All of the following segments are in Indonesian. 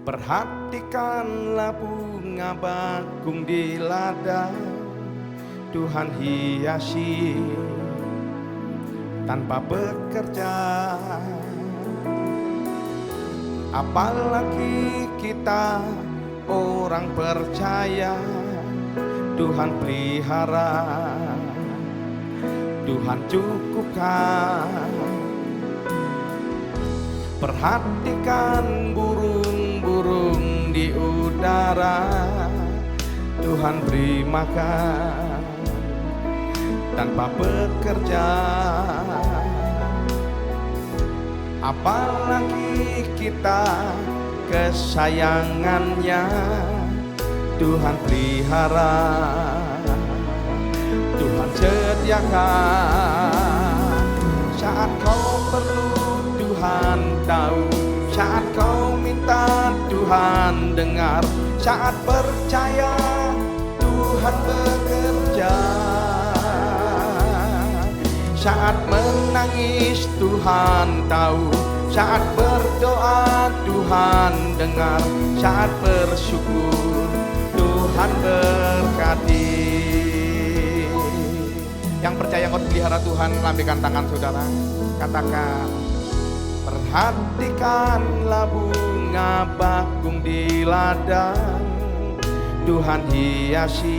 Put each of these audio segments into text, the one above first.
Perhatikanlah bunga bakung di ladang, Tuhan hiasi tanpa bekerja. Apalagi kita orang percaya, Tuhan pelihara, Tuhan cukupkan. Perhatikan burung-burung di udara, Tuhan beri makan tanpa bekerja. Apalagi kita kesayangannya, Tuhan pelihara, Tuhan sediakan. Saat kau perlu Tuhan tahu, saat kau minta Tuhan dengar, saat percaya Tuhan bekerja. Saat menangis Tuhan tahu, saat berdoa Tuhan dengar, saat bersyukur Tuhan berkati. Yang percaya kau pelihara Tuhan, lambaikan tangan saudara, katakan, perhatikanlah bunga bakung di ladang, Tuhan hiasi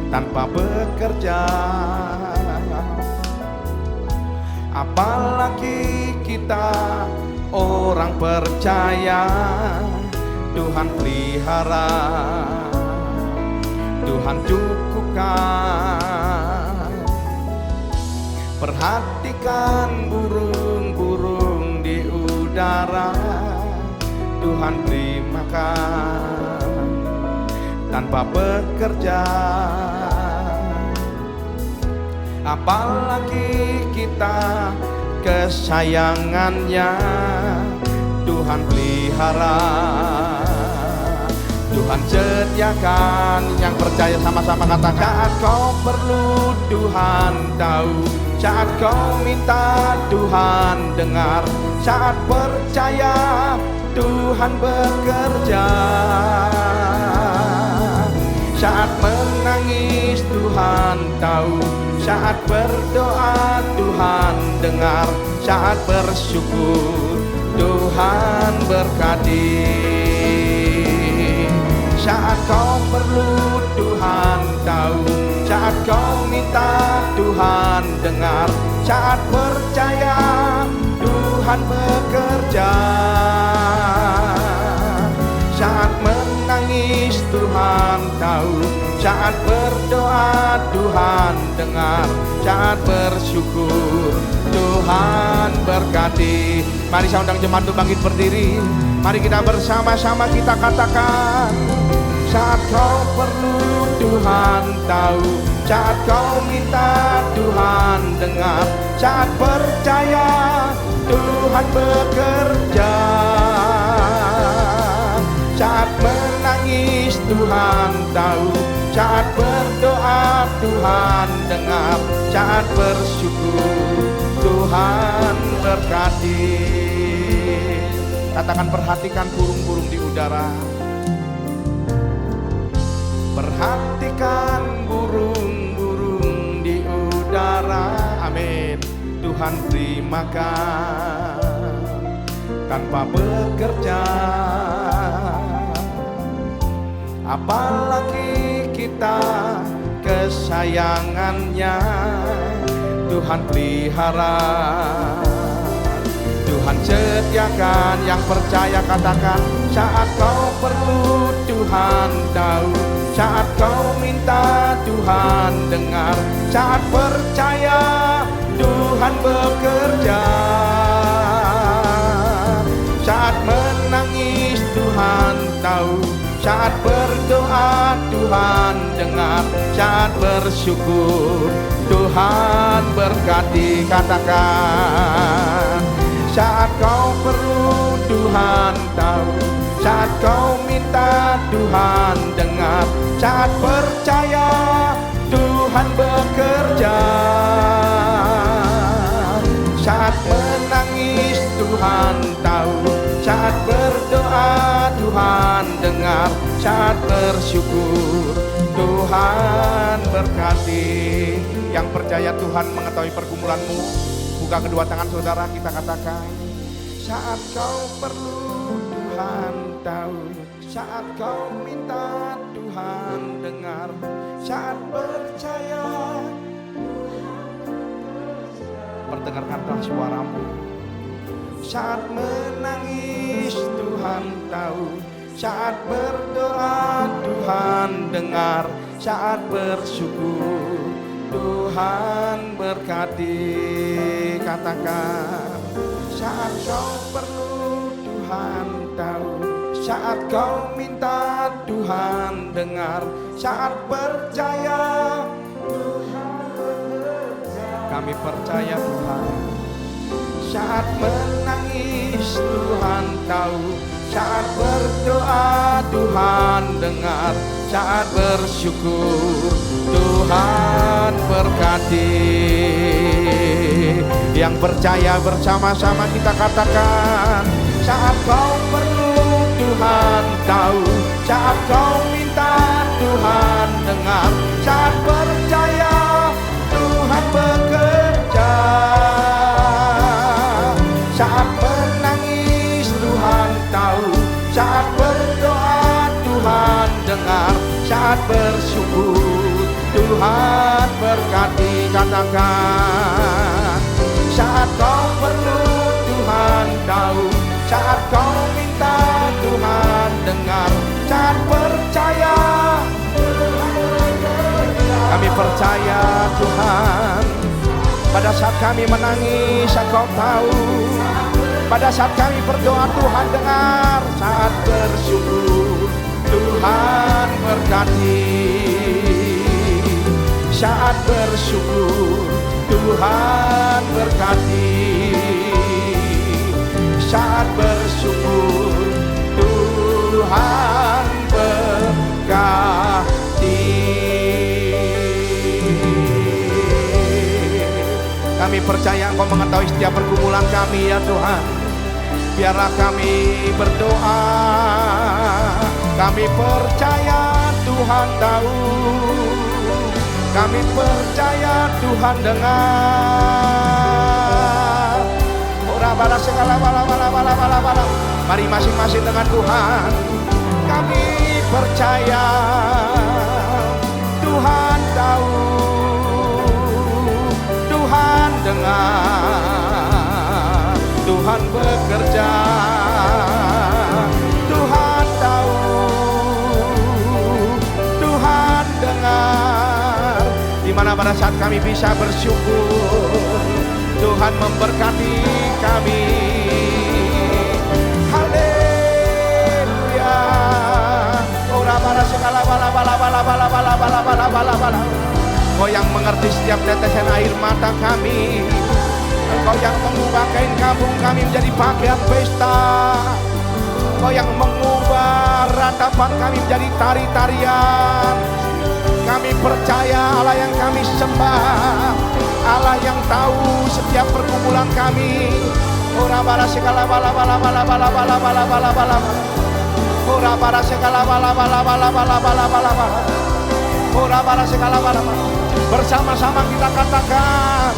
tanpa bekerja. Apalagi kita orang percaya, Tuhan pelihara, Tuhan cukupkan. Perhatikan burung-burung di udara, Tuhan beri makan tanpa bekerja. Apalagi kita kesayangannya, Tuhan pelihara, Tuhan sediakan. Yang percaya sama-sama katakan, saat kau perlu Tuhan tahu, saat kau minta Tuhan dengar, saat percaya Tuhan bekerja. Saat menangis Tuhan tahu, saat berdoa Tuhan dengar, saat bersyukur Tuhan berkati. Saat kau perlu Tuhan tahu, saat kau minta Tuhan dengar, saat percaya Tuhan bekerja. Saat menangis Tuhan tahu, saat berdoa Tuhan dengar, saat bersyukur Tuhan berkati. Mari saya undang jemaat untuk bangkit berdiri. Mari kita bersama-sama kita katakan, saat kau perlu Tuhan tahu, saat kau minta Tuhan dengar, saat percaya Tuhan bekerja. Saat menangis Tuhan tahu, saat berdoa Tuhan dengar, saat bersyukur Tuhan berkati. Katakan, perhatikan burung-burung di udara. Perhatikan burung-burung di udara. Amin. Tuhan beri makan tanpa bekerja. Apalagi kita kesayangannya, Tuhan pelihara, Tuhan sediakan. Yang percaya katakan, saat kau perlu Tuhan tahu, saat kau minta Tuhan dengar, saat percaya Tuhan bekerja. Saat menangis Tuhan tahu, saat berdoa Tuhan dengar, saat bersyukur Tuhan berkati. Katakan, saat kau perlu Tuhan tahu, saat kau minta Tuhan dengar, saat percaya Tuhan bekerja. Saat menangis Tuhan tahu, saat saat bersyukur. Tuhan berkati. Yang percaya Tuhan mengetahui pergumulanmu, buka kedua tangan saudara, kita katakan, saat kau perlu Tuhan tahu, saat kau minta Tuhan dengar, saat percaya perdengarkanlah suaramu. Saat menangis Tuhan tahu, saat berdoa Tuhan dengar, saat bersyukur Tuhan berkati. Katakan, saat kau perlu Tuhan tahu, saat kau minta Tuhan dengar, saat percaya kami percaya Tuhan. Saat menangis Tuhan tahu, saat berdoa Tuhan dengar, saat bersyukur Tuhan berkati. Yang percaya bersama-sama kita katakan, saat kau perlu Tuhan tahu, saat kau minta Tuhan dengar, saat percaya Tuhan bekerja. Saat menangis Tuhan tahu, saat berdoa Tuhan dengar, saat bersyukur Tuhan berkati. Katakan, saat kau perlu Tuhan tahu, saat kau minta Tuhan dengar, saat percaya kami percaya Tuhan. Pada saat kami menangis Engkau tahu, pada saat kami berdoa Tuhan dengar, saat bersyukur Tuhan berkati. Saat bersyukur Tuhan berkati. Saat bersyukur Tuhan berkati. Kami percaya Engkau mengetahui setiap pergumulan kami ya Tuhan. Biarlah kami berdoa, kami percaya Tuhan tahu, kami percaya Tuhan dengar. Ora segala bala. Mari masing-masing dengan Tuhan. Kami percaya Tuhan tahu, Tuhan dengar, Tuhan bekerja, Tuhan tahu, Tuhan dengar. Di mana pada saat kami bisa bersyukur, Tuhan memberkati kami. Haleluya. Ora bara segala bala. Engkau yang mengerti setiap tetesan air mata kami. Engkau yang mengubah kain kabung kami menjadi pakaian pesta. Engkau yang mengubah ratapan kami menjadi tari-tarian. Kami percaya Allah yang kami sembah, Allah yang tahu setiap pergumulan kami. Ora bara segala bala. Ora bara segala bala. Ora bara segala bala. Bersama-sama kita katakan,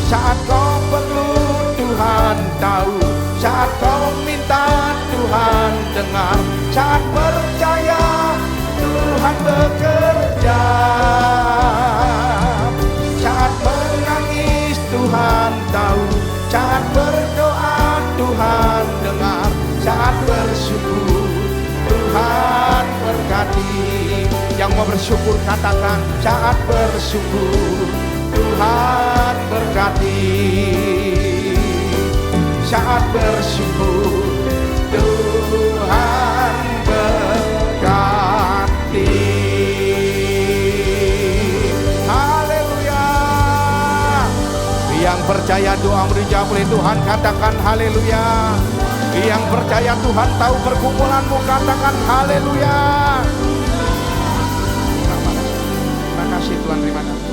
saat kau perlu Tuhan tahu, saat kau minta Tuhan dengar, saat percaya Tuhan bekerja, saat menangis Tuhan tahu, saat berdoa Tuhan dengar, saat bersyukur Tuhan berkati. Yang mau bersyukur katakan, saat bersyukur Tuhan berkati. Saat bersyukur Tuhan berkati. Haleluya. Yang percaya doa dijawab oleh Tuhan katakan haleluya. Yang percaya Tuhan tahu pergumulanmu katakan haleluya. Terima kasih Tuhan, terima kasih.